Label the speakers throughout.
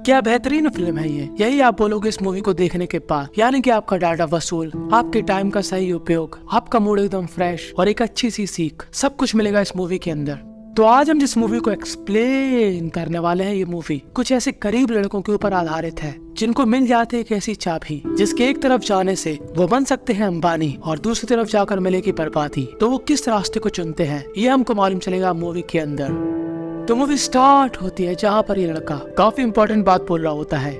Speaker 1: क्या बेहतरीन फिल्म है ये। यही आप बोलोगे इस मूवी को देखने के बाद, यानी कि आपका डाटा वसूल, आपके टाइम का सही उपयोग, आपका मूड एकदम फ्रेश और एक अच्छी सी सीख, सब कुछ मिलेगा इस मूवी के अंदर। तो आज हम जिस मूवी को एक्सप्लेन करने वाले हैं, ये मूवी कुछ ऐसे गरीब लड़कों के ऊपर आधारित है जिनको मिल जाती है एक ऐसी चाबी जिसके एक तरफ जाने से वो बन सकते हैं अंबानी और दूसरी तरफ जाकर मिलेगी बर्बादी। तो वो किस रास्ते को चुनते हैं ये हमको मालूम चलेगा मूवी के अंदर। तो मूवी स्टार्ट होती है जहाँ पर ये लड़का काफी इंपॉर्टेंट बात बोल रहा होता है।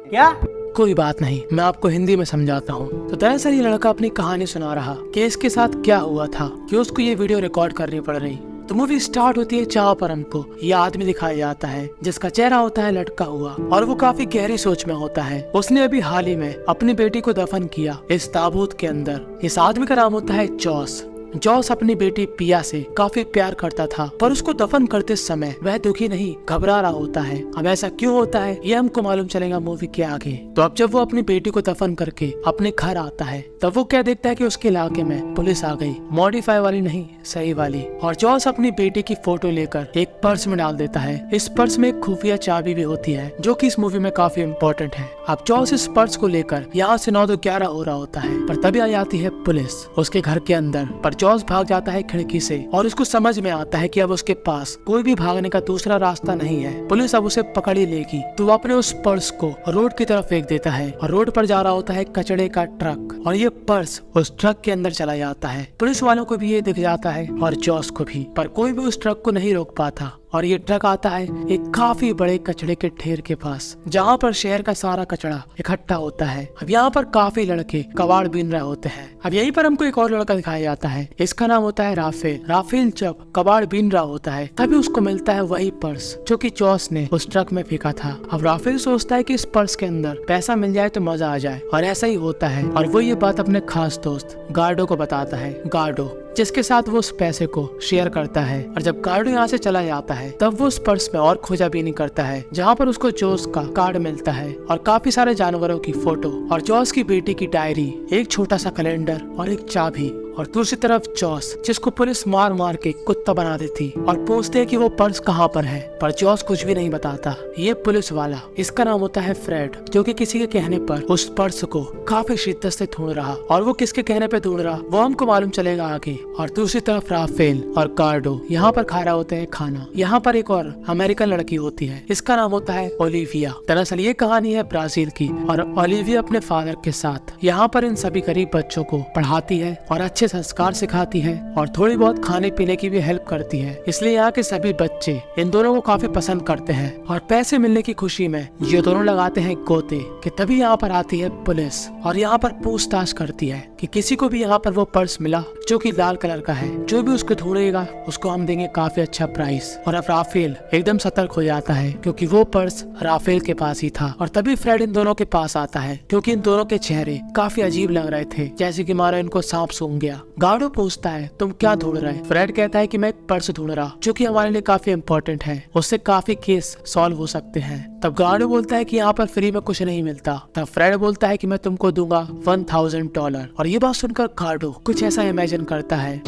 Speaker 2: क्या?
Speaker 1: कोई बात नहीं, मैं आपको हिंदी में समझाता हूँ। तो दरअसल ये लड़का अपनी कहानी सुना रहा कि इसके साथ क्या हुआ था कि उसको ये वीडियो रिकॉर्ड करनी पड़ रही। तो मूवी स्टार्ट होती है जहाँ पर हमको ये आदमी दिखाया जाता है जिसका चेहरा होता है लटका हुआ और वो काफी गहरी सोच में होता है। उसने अभी हाल ही में अपनी बेटी को दफन किया इस ताबूत के अंदर। इस आदमी का नाम होता है जॉस। जॉस अपनी बेटी पिया से काफी प्यार करता था, पर उसको दफन करते समय वह दुखी नहीं घबरा रहा होता है। अब ऐसा क्यों होता है ये हमको मालूम चलेगा मूवी के आगे। तो अब जब वो अपनी बेटी को दफन करके अपने घर आता है तब वो क्या देखता है कि उसके इलाके में पुलिस आ गई, मॉडिफाई वाली नहीं सही वाली। और जॉस अपनी बेटी की फोटो लेकर एक पर्स में डाल देता है। इस पर्स में एक खुफिया चाबी भी होती है जो कि इस मूवी में काफी इम्पोर्टेंट है। अब जॉस इस पर्स को लेकर यहाँ से 9 तो 11 हो रहा होता है, पर तभी आ जाती है पुलिस उसके घर के अंदर। पर जॉस भाग जाता है खिड़की से और उसको समझ में आता है कि अब उसके पास कोई भी भागने का दूसरा रास्ता नहीं है। पुलिस अब उसे पकड़ ही लेगी। तो वो अपने उस पर्स को रोड की तरफ फेंक देता है और रोड पर जा रहा होता है कचड़े का ट्रक और ये पर्स उस ट्रक के अंदर चला जाता है। पुलिस वालों को भी ये दिख जाता है और जॉस को भी, पर कोई भी उस ट्रक को नहीं रोक पाता। और ये ट्रक आता है एक काफी बड़े कचड़े के ढेर के पास जहाँ पर शहर का सारा कचड़ा इकट्ठा होता है। अब यहाँ पर काफी लड़के कबाड़ बीन रहे होते हैं। अब यहीं पर हमको एक और लड़का दिखाया जाता है, इसका नाम होता है राफेल। राफेल जब कबाड़ बीन रहा होता है तभी उसको मिलता है वही पर्स जो कि जॉस ने उस ट्रक में फेंका था। अब राफेल सोचता है कि इस पर्स के अंदर पैसा मिल जाए तो मजा आ जाए, और ऐसा ही होता है। और वो ये बात अपने खास दोस्त गार्डो को बताता है, गार्डो जिसके साथ वो उस पैसे को शेयर करता है। और जब गार्डो यहाँ से चला जाता है तब वो उस पर्स में और खोजाबीनी करता है जहाँ पर उसको जॉस का कार्ड मिलता है और काफी सारे जानवरों की फोटो और जॉस की बेटी की डायरी, एक छोटा सा कैलेंडर और एक चाबी। और दूसरी तरफ जॉस जिसको पुलिस मार मार के कुत्ता बना देती और पूछते है कि वो पर्स कहाँ पर है, पर जॉस कुछ भी नहीं बताता। ये पुलिस वाला, इसका नाम होता है फ्रेड, जो कि किसी के कहने पर उस पर्स को काफी शिद्दत से ढूंढ रहा, और वो किसके कहने पे ढूंढ रहा वो हमको मालूम चलेगा आगे। और दूसरी तरफ राफेल और गार्डो यहाँ पर खा रहे होते हैं खाना। यहाँ पर एक और अमेरिकन लड़की होती है, इसका नाम होता है ओलिविया। दरअसल ये कहानी है ब्राजील की, और ओलिविया अपने फादर के साथ यहाँ पर इन सभी गरीब बच्चों को पढ़ाती है और अच्छे संस्कार सिखाती है और थोड़ी बहुत खाने पीने की भी हेल्प करती है। इसलिए यहाँ के सभी बच्चे इन दोनों को काफी पसंद करते हैं और पैसे मिलने की खुशी में ये दोनों लगाते हैं गोते। कि तभी यहाँ पर आती है पुलिस और यहाँ पर पूछताछ करती है कि किसी को भी यहाँ पर वो पर्स मिला जो कि लाल कलर का है, जो भी उसको ढूंढेगा उसको हम देंगे काफी अच्छा प्राइस। और अब राफेल एकदम सतर्क हो जाता है क्योंकि वो पर्स राफेल के पास ही था। और तभी फ्रेड इन दोनों के पास आता है क्योंकि इन दोनों के चेहरे काफी अजीब लग रहे थे, जैसे कि मारा इनको सांप सूंघ गया। गार्डो पूछता है तुम क्या ढूंढ रहे? फ्रेड कहता है कि मैं एक पर्स ढूंढ रहा जो कि हमारे लिए काफी इम्पोर्टेंट है, उससे काफी केस सॉल्व हो सकते हैं। तब गार्डो बोलता है कि यहाँ पर फ्री में कुछ नहीं मिलता। तब फ्रेड बोलता है कि मैं तुमको दूंगा $1000। और ये बात सुनकर गार्डो कुछ ऐसा इमेजिन करता है।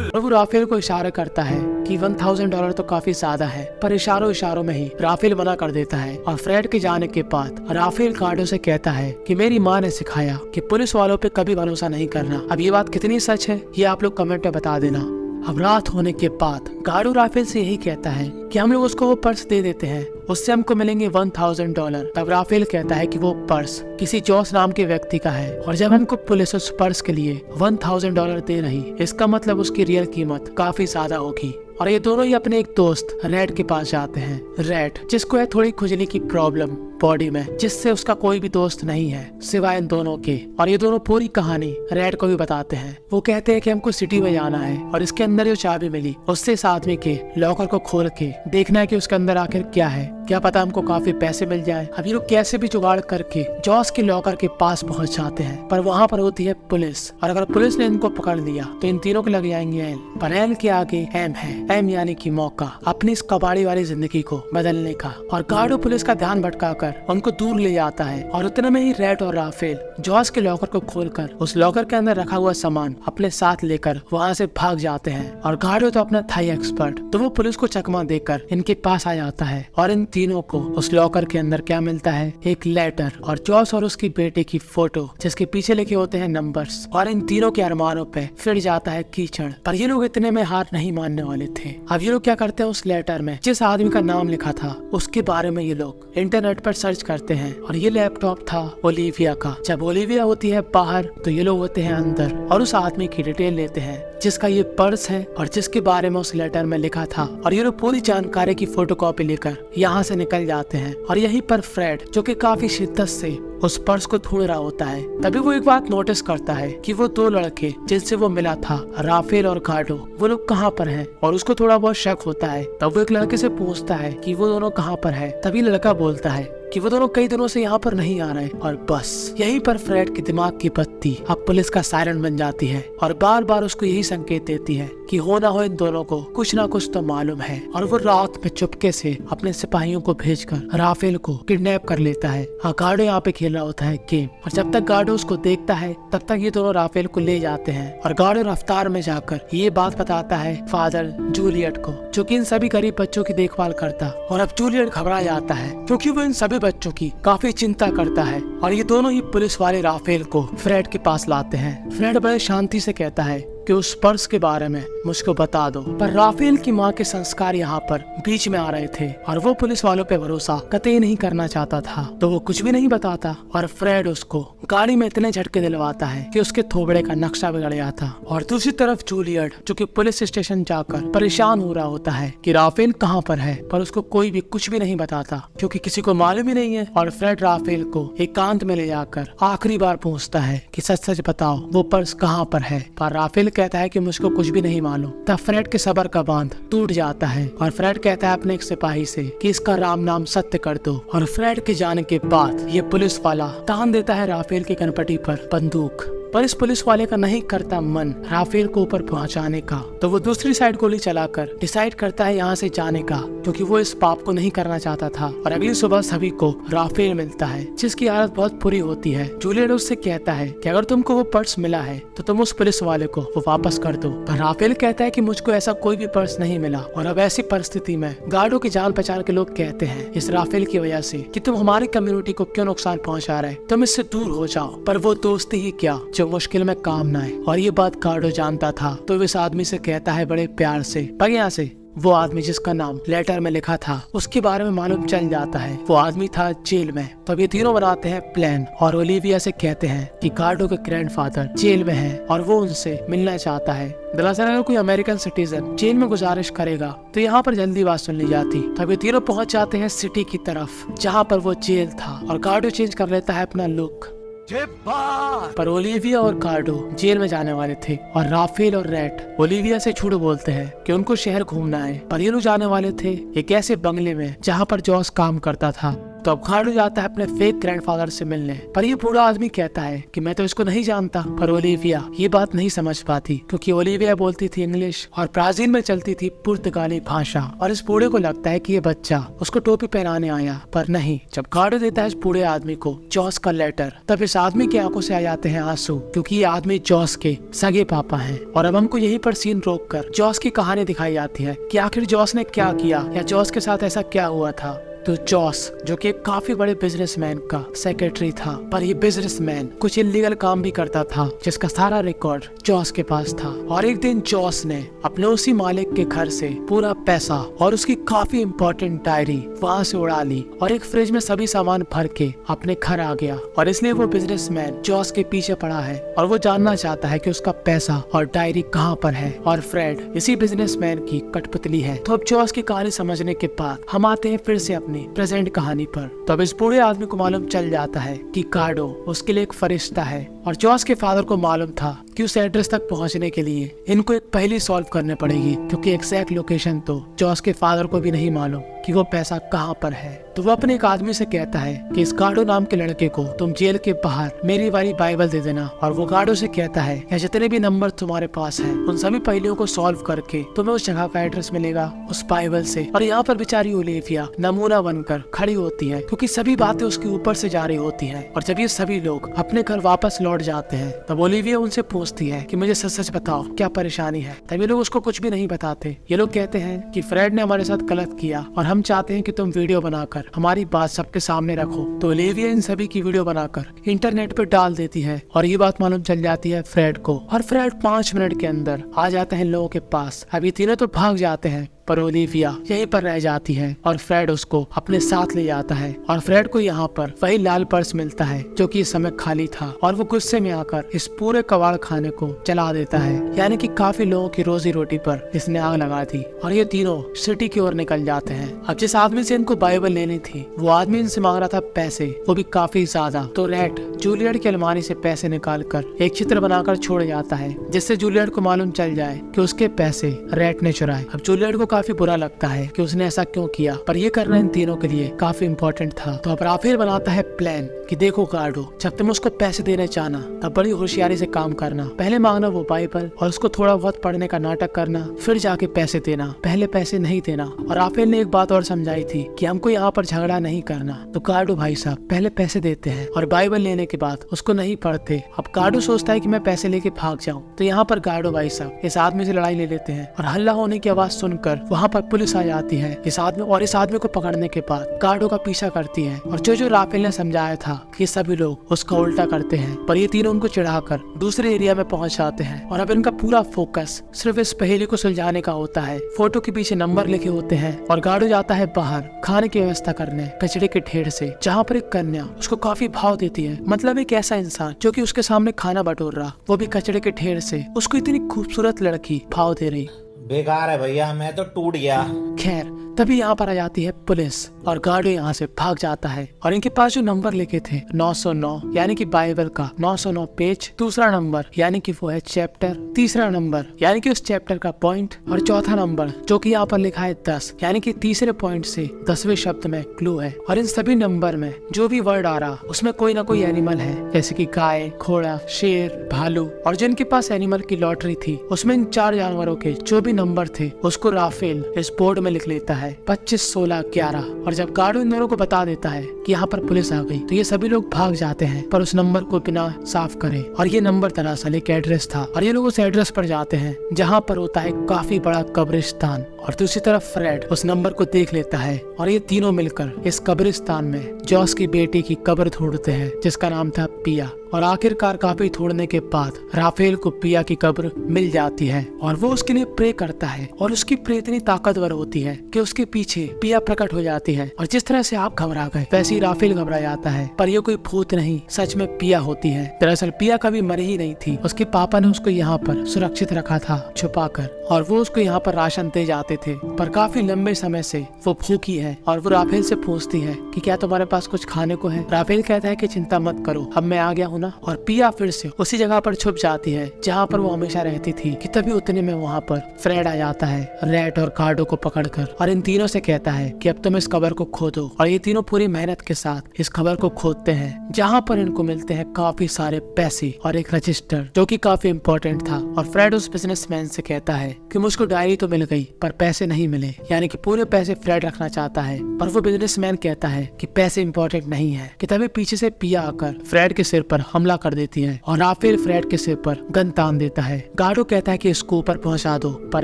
Speaker 1: और वो राफेल को इशारा करता है कि $1000 तो काफी ज्यादा है, पर इशारों में ही राफेल मना कर देता है। और फ्रेड के जाने के बाद राफेल गार्डो से कहता है कि मेरी माँ ने सिखाया कि पुलिस वालों पे कभी भरोसा नहीं करना। अब ये बात कितनी सच है ये आप लोग कमेंट में बता देना। अब रात होने के बाद गार्डो राफेल से यही कहता है कि हम लोग उसको वो पर्स दे देते हैं, उससे हमको मिलेंगे $1000। तब राफेल कहता है कि वो पर्स किसी जॉस नाम के व्यक्ति का है, और जब हमको पुलिस उस पर्स के लिए $1000 दे रही, इसका मतलब उसकी रियल कीमत काफी ज्यादा होगी। और ये दोनों ही अपने एक दोस्त रेड के पास जाते हैं। रेड जिसको है थोड़ी खुजली की प्रॉब्लम बॉडी में, जिससे उसका कोई भी दोस्त नहीं है सिवाय इन दोनों के। और ये दोनों पूरी कहानी रेड को भी बताते हैं। वो कहते हैं कि हमको सिटी में जाना है और इसके अंदर जो चाबी मिली उससे इस आदमी के लॉकर को खोल के देखना है कि उसके अंदर आखिर क्या है, क्या पता हमको काफी पैसे मिल जाए। अब ये लोग कैसे भी जुगाड़ करके जॉस के लॉकर के पास पहुंच जाते हैं, पर वहाँ पर होती है पुलिस। और अगर पुलिस ने इनको पकड़ लिया तो इन तीनों को लग जाएंगे एल, पर एल के आगे एम है, एम यानी कि मौका अपनी इस कबाड़ी वाली जिंदगी को बदलने का। और गार्डो पुलिस का ध्यान भटका कर उनको दूर ले जाता है और उतने में ही रेड और राफेल जॉस के लॉकर को खोलकर उस लॉकर के अंदर रखा हुआ सामान अपने साथ लेकर वहाँ से भाग जाते हैं। और गार्डो तो अपना था एक्सपर्ट, तो वो पुलिस को चकमा देकर इनके पास आ जाता है और इन तीनों को उस लॉकर के अंदर क्या मिलता है, एक लेटर और जॉस और उसकी बेटे की फोटो जिसके पीछे लिखे होते हैं नंबर्स। और इन तीनों के अरमानों पे फिर जाता है कीचड़। पर ये लोग इतने में हार नहीं मानने वाले थे। अब ये लोग क्या करते हैं, उस लेटर में जिस आदमी का नाम लिखा था उसके बारे में ये लोग इंटरनेट पर सर्च करते हैं। और ये लैपटॉप था ओलिविया का। जब ओलिविया होती है बाहर तो ये लोग होते हैं अंदर और उस आदमी की डिटेल लेते हैं जिसका ये पर्स है और जिसके बारे में उस लेटर में लिखा था। और ये लोग पूरी जानकारी की फोटोकॉपी लेकर यहाँ से निकल जाते हैं। और यहीं पर फ्रेड जो कि काफी शिद्दत से उस पर्स को ढूंढ रहा होता है, तभी वो एक बात नोटिस करता है कि वो दो लड़के जिनसे वो मिला था, राफेल और गार्डो, वो लोग कहाँ पर हैं। और उसको थोड़ा बहुत शक होता है। तब वो एक लड़के से पूछता है कि वो दोनों कहाँ पर है। तभी लड़का बोलता है कि वो दोनों कई दिनों से यहाँ पर नहीं आ रहे। और बस यहीं पर फ्रेड के दिमाग की बत्ती अब पुलिस का सायरन बन जाती है और बार बार उसको यही संकेत देती है कि हो ना हो इन दोनों को कुछ ना कुछ तो मालूम है। और वो रात में चुपके से अपने सिपाहियों को भेजकर राफेल को किडनैप कर लेता है। गार्डो यहाँ पे खेल रहा होता है गेम। और जब तक गार्डो उसको देखता है तब तक ये दोनों राफेल को ले जाते हैं। और गार्डो रफ्तार में जाकर ये बात बताता है फादर जूलियट को, जो कि इन सभी गरीब बच्चों की देखभाल करता। और अब जूलियट घबरा जाता है क्योंकि वो इन सभी बच्चों की काफी चिंता करता है। और ये दोनों ही पुलिस वाले राफेल को फ्रेड के पास लाते हैं। फ्रेड बड़े शांति से कहता है कि उस पर्स के बारे में मुझको बता दो। पर राफेल की माँ के संस्कार यहाँ पर बीच में आ रहे थे और वो पुलिस वालों पे भरोसा कतई नहीं करना चाहता था, तो वो कुछ भी नहीं बताता। और फ्रेड उसको गाड़ी में इतने झटके दिलवाता है कि उसके थोबड़े का नक्शा बिगड़ गया था। और दूसरी तरफ जूलियट जो कि पुलिस स्टेशन जाकर परेशान हो रहा होता है कि राफेल कहाँ पर है, पर उसको कोई भी कुछ भी नहीं बताता क्योंकि किसी को मालूम ही नहीं है। और फ्रेड राफेल को एकांत में ले जाकर आखिरी बार पूछता है कि सच सच बताओ वो पर्स कहाँ पर है। पर राफेल कहता है कि मुझको कुछ भी नहीं मालूम। तब फ्रेड के सबर का बांध टूट जाता है और फ्रेड कहता है अपने एक सिपाही से कि इसका राम नाम सत्य कर दो। और फ्रेड के जाने के बाद ये पुलिस वाला तान देता है राफेल की कनपटी पर बंदूक। पर इस पुलिस वाले का नहीं करता मन राफेल को ऊपर पहुंचाने का, तो वो दूसरी साइड गोली चलाकर डिसाइड करता है यहाँ से जाने का, क्योंकि वो इस पाप को नहीं करना चाहता था। और अगली सुबह सभी को राफेल मिलता है जिसकी हालत बहुत बुरी होती है। जूलियट उससे कहता है कि अगर तुमको वो पर्स मिला है तो तुम उस पुलिस वाले को वो वापस कर दो। पर राफेल कहता है कि मुझको ऐसा कोई भी पर्स नहीं मिला। और अब ऐसी परिस्थिति में गार्डो की जान पहचान के लोग कहते हैं इस राफेल की वजह से कि तुम हमारी कम्युनिटी को क्यों नुकसान पहुंचा रहे, तुम इससे दूर हो जाओ। पर वो दोस्ती ही क्या जो मुश्किल में काम ना आए। और ये बात गार्डो जानता था, तो इस आदमी से कहता है बड़े प्यार से, भाग यहाँ से। वो आदमी जिसका नाम लेटर में लिखा था उसके बारे में मालूम चल जाता है। वो आदमी था जेल में। तो अब ये तीनों बनाते हैं प्लान और ओलिविया से कहते हैं कि गार्डो के ग्रैंडफादर जेल में हैं और वो उनसे मिलना चाहता है। दरअसल अगर कोई अमेरिकन सिटीजन जेल में गुजारिश करेगा तो यहाँ पर जल्दी बात सुन ली जाती। तब ये तीनों पहुंच जाते हैं सिटी की तरफ जहाँ पर वो जेल था। और गार्डो चेंज कर लेता है अपना लुक। पर ओलिविया और गार्डो जेल में जाने वाले थे और राफेल और रेड ओलिविया से झूठ बोलते हैं कि उनको शहर घूमना है। पर ये लोग जाने वाले थे एक ऐसे बंगले में जहाँ पर जॉस काम करता था। तो अब गार्डो जाता है अपने फेक ग्रैंडफादर से मिलने। पर ये बूढ़ा आदमी कहता है कि मैं तो इसको नहीं जानता। पर ओलिविया ये बात नहीं समझ पाती क्योंकि ओलिविया बोलती थी इंग्लिश और ब्राजील में चलती थी पुर्तगाली भाषा। और इस बूढ़े को लगता है कि ये बच्चा उसको टोपी पहनाने आया, पर नहीं। जब गार्डो देता है इस बूढ़े आदमी को जॉस का लेटर, तब इस आदमी की आंखों से आ जाते हैं आंसू क्योंकि ये आदमी जॉस के सगे पापा हैं। और अब हमको यहीं पर सीन रोककर जॉस की कहानी दिखाई जाती है कि आखिर जॉस ने क्या किया या जॉस के साथ ऐसा क्या हुआ था। तो जॉस जो कि काफी बड़े बिजनेसमैन का सेक्रेटरी था, पर ये बिजनेसमैन कुछ इलीगल काम भी करता था जिसका सारा रिकॉर्ड जॉस के पास था। और एक दिन जॉस ने अपने उसी मालिक के घर से पूरा पैसा और उसकी काफी इम्पोर्टेंट डायरी वहाँ से उड़ा ली और एक फ्रिज में सभी सामान भर के अपने घर आ गया। और इसलिए वो बिजनेसमैन जॉस के पीछे पड़ा है और वो जानना चाहता है कि उसका पैसा और डायरी कहाँ पर है। और फ्रेड इसी बिजनेसमैन की कठपुतली है। तो अब जॉस की कहानी समझने के बाद हम आते हैं फिर से अपनी प्रेजेंट कहानी पर। तो अब इस बूढ़े आदमी को मालूम चल जाता है कि गार्डो उसके लिए एक फरिश्ता है। और जॉस के फादर को मालूम था कि उस एड्रेस तक पहुंचने के लिए इनको एक पहेली सॉल्व करने पड़ेगी, क्योंकि एग्जैक्ट लोकेशन तो जॉस के फादर को भी नहीं मालूम कि वो पैसा कहाँ पर है। तो वो अपने एक आदमी से कहता है कि इस गार्डो नाम के लड़के को तुम जेल के बाहर मेरी वाली बाइबल दे देना, और वो गार्डो से कहता है कि जितने भी नंबर तुम्हारे पास हैं उन सभी पहेलियों को सॉल्व करके तुम्हें उस जगह का एड्रेस मिलेगा उस बाइबल से। और यहाँ पर बेचारी ओलिविया नमूना बनकर खड़ी होती है, क्योंकि सभी बातें उसके ऊपर से जा रही होती है। और जब ये सभी लोग अपने घर वापस लौट जाते हैं तब ओलिविया उनसे पूछती है कि मुझे सच सच बताओ क्या परेशानी है। तब ये लोग उसको कुछ भी नहीं बताते। ये लोग कहते हैं कि फ्रेड ने हमारे साथ गलत किया और हम चाहते हैं कि तुम वीडियो बनाकर हमारी बात सबके सामने रखो। तो ओलिविया इन सभी की वीडियो बनाकर इंटरनेट पे डाल देती है और ये बात मालूम चल जाती है फ्रेड को, और फ्रेड 5 मिनट के अंदर आ जाते हैं लोगों के पास। अभी तीनों तो भाग जाते हैं पर ओलिविया यहीं पर रह जाती है और फ्रेड उसको अपने साथ ले जाता है। और फ्रेड को यहाँ पर वही लाल पर्स मिलता है जो कि इस समय खाली था, और वो गुस्से में आकर इस पूरे कबाड़ खाने को जला देता है, यानी कि काफी लोगों की रोजी रोटी पर इसने आग लगा दी। और ये तीनों सिटी की ओर निकल जाते हैं। अब जिस आदमी से इनको बाइबल लेनी थी वो आदमी इनसे मांग रहा था पैसे, वो भी काफी ज्यादा। तो रैट जूलियट की अलमारी से पैसे निकाल कर एक चित्र बनाकर छोड़ जाता है, जिससे जूलियट को मालूम चल जाए कि उसके पैसे रैट ने चुराए। अब जूलियट को काफी बुरा लगता है कि उसने ऐसा क्यों किया, पर ये करना इन तीनों के लिए काफी इम्पोर्टेंट था। तो अब राफेल बनाता है प्लान कि देखो गार्डो, जब तुम उसको पैसे देने चाहना तब बड़ी होशियारी से काम करना। पहले मांगना वो बाइबल और उसको थोड़ा बहुत पढ़ने का नाटक करना, फिर जाके पैसे देना, पहले पैसे नहीं देना। और राफेल ने एक बात और समझाई थी कि हमको यहाँ पर झगड़ा नहीं करना। तो गार्डो भाई साहब पहले पैसे देते हैं और बाइबल लेने के बाद उसको नहीं पढ़ते। अब गार्डो सोचता है कि मैं पैसे लेके भाग जाऊँ, तो यहाँ पर गार्डो भाई साहब इस आदमी से लड़ाई ले लेते हैं और हल्ला होने की आवाज सुनकर वहाँ पर पुलिस आ जाती है इस आदमी को पकड़ने के बाद गार्डो का पीछा करती है। और जो राफेल ने समझाया था कि सभी लोग उसका उल्टा करते हैं, पर ये तीनों उनको चिढ़ाकर दूसरे एरिया में पहुंच जाते हैं। और अब इनका पूरा फोकस सिर्फ इस पहेली को सुलझाने का होता है। फोटो के पीछे नंबर लिखे होते हैं और गार्डो जाता है बाहर खाने की व्यवस्था करने कचड़े के ढेर से, जहाँ पर एक कन्या उसको काफी भाव देती है। मतलब एक ऐसा इंसान जो कि उसके सामने खाना बटोर रहा, वो भी कचड़े के ढेर से उसको इतनी खूबसूरत लड़की भाव दे रही।
Speaker 2: बेकार है भैया, मैं तो टूट गया।
Speaker 1: खैर तभी यहाँ पर आ जाती है पुलिस और गार्डो यहाँ से भाग जाता है। और इनके पास जो नंबर लिखे थे 909 यानी कि बाइबल का 909 पेज, दूसरा नंबर यानी कि वो है चैप्टर, तीसरा नंबर यानी कि उस चैप्टर का पॉइंट, और चौथा नंबर जो कि यहाँ पर लिखा है 10 यानी कि तीसरे पॉइंट से 10वें शब्द में क्लू है। और इन सभी नंबर में जो भी वर्ड आ रहा उसमें कोई ना कोई एनिमल है, जैसे कि गाय, घोड़ा, शेर, भालू। और जिनके पास एनिमल की लॉटरी थी उसमें इन 4 जानवरों के जो भी नंबर थे उसको राफेल इस बोर्ड में लिख लेता है 25, 16, 11। और जब गार्डो इन दोनों को बता देता है कि यहाँ पर पुलिस आ गई, तो ये सभी लोग भाग जाते हैं पर उस नंबर को बिना साफ करे। और ये नंबर दरअसल एक एड्रेस था, और ये लोग उस एड्रेस पर जाते हैं जहाँ पर होता है काफी बड़ा कब्रिस्तान। और दूसरी तरफ फ्रेड उस नंबर को देख लेता है और ये तीनों मिलकर इस कब्रिस्तान में जॉस की बेटी की कब्र ढूंढते हैं जिसका नाम था पिया। और आखिरकार काफी ढूंढने के बाद राफेल को पिया की कब्र मिल जाती है और वो उसके लिए प्रे करता है। और उसकी प्रे इतनी ताकतवर होती है कि उसके पीछे पिया प्रकट हो जाती है। और जिस तरह से आप घबरा गए वैसे ही राफेल घबरा जाता है, पर ये कोई भूत नहीं, सच में पिया होती है। दरअसल पिया कभी मरी ही नहीं थी, उसके पापा ने उसको यहाँ पर सुरक्षित रखा था छुपा कर, और वो उसको यहाँ पर राशन दे जाते थे। पर काफी लंबे समय से वो भूखी है और वो राफेल से पूछती है कि क्या तुम्हारे पास कुछ खाने को है। राफेल कहता है कि चिंता मत करो, अब मैं आ गया हूँ ना। और पिया फिर से उसी जगह पर छुप जाती है जहाँ पर वो हमेशा रहती थी। कि तभी उतने में वहाँ पर फ्रेड आ जाता है रैट और गार्डो को पकड़कर, और इन तीनों से कहता है कि अब तुम इस कब्र को खोदो। और ये तीनों पूरी मेहनत के साथ इस कब्र को खोदते हैं, जहाँ पर इनको मिलते हैं काफी सारे पैसे और एक रजिस्टर जो कि काफी इम्पोर्टेंट था। और फ्रेड उस बिजनेसमैन से कहता है कि मुझको डायरी तो मिल गई पर पैसे नहीं मिले, यानी कि पूरे पैसे फ्रेड रखना चाहता है। पर वो बिजनेसमैन कहता है कि पैसे इम्पोर्टेंट नहीं है। कि तभी पीछे से पिया आकर फ्रेड के सिर पर हमला कर देती है और राफेल फ्रेड के सिर पर गन तान देता है। गार्डो कहता है कि इसको ऊपर पहुंचा दो, पर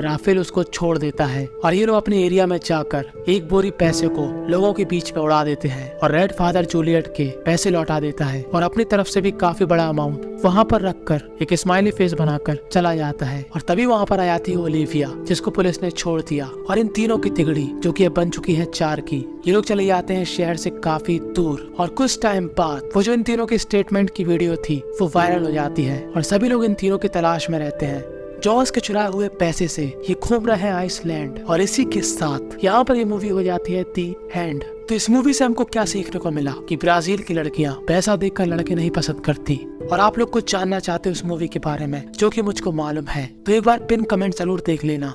Speaker 1: राफेल उसको छोड़ देता है। और ये लोग अपने एरिया में जाकर एक बोरी पैसे को लोगों के बीच में उड़ा देते हैं और रेड फादर जूलियट के पैसे लौटा देता है और अपनी तरफ से भी काफी बड़ा अमाउंट वहाँ पर रखकर एक स्माइली फेस बनाकर चला जाता है। और तभी वहाँ पर आ जाती है ओलिविया, जिसको पुलिस ने छोड़ दिया। और इन तीनों की तिगड़ी जो कि अब बन चुकी है 4 की, ये लोग चले जाते हैं शहर से काफी दूर। और कुछ टाइम बाद वो जो इन तीनों की स्टेटमेंट की वीडियो थी वो वायरल हो जाती है और सभी लोग इन तीनों की तलाश में रहते हैं। जॉस के चुराए हुए पैसे से ये घूम रहे हैं आइसलैंड। और इसी के साथ यहाँ पर ये मूवी हो जाती है दी एंड। तो इस मूवी से हमको क्या सीखने को मिला कि ब्राजील की लड़कियां पैसा देखकर लड़के नहीं पसंद करती, और आप लोग कुछ जानना चाहते हो उस मूवी के बारे में जो कि मुझको मालूम है, तो एक बार पिन कमेंट जरूर देख लेना।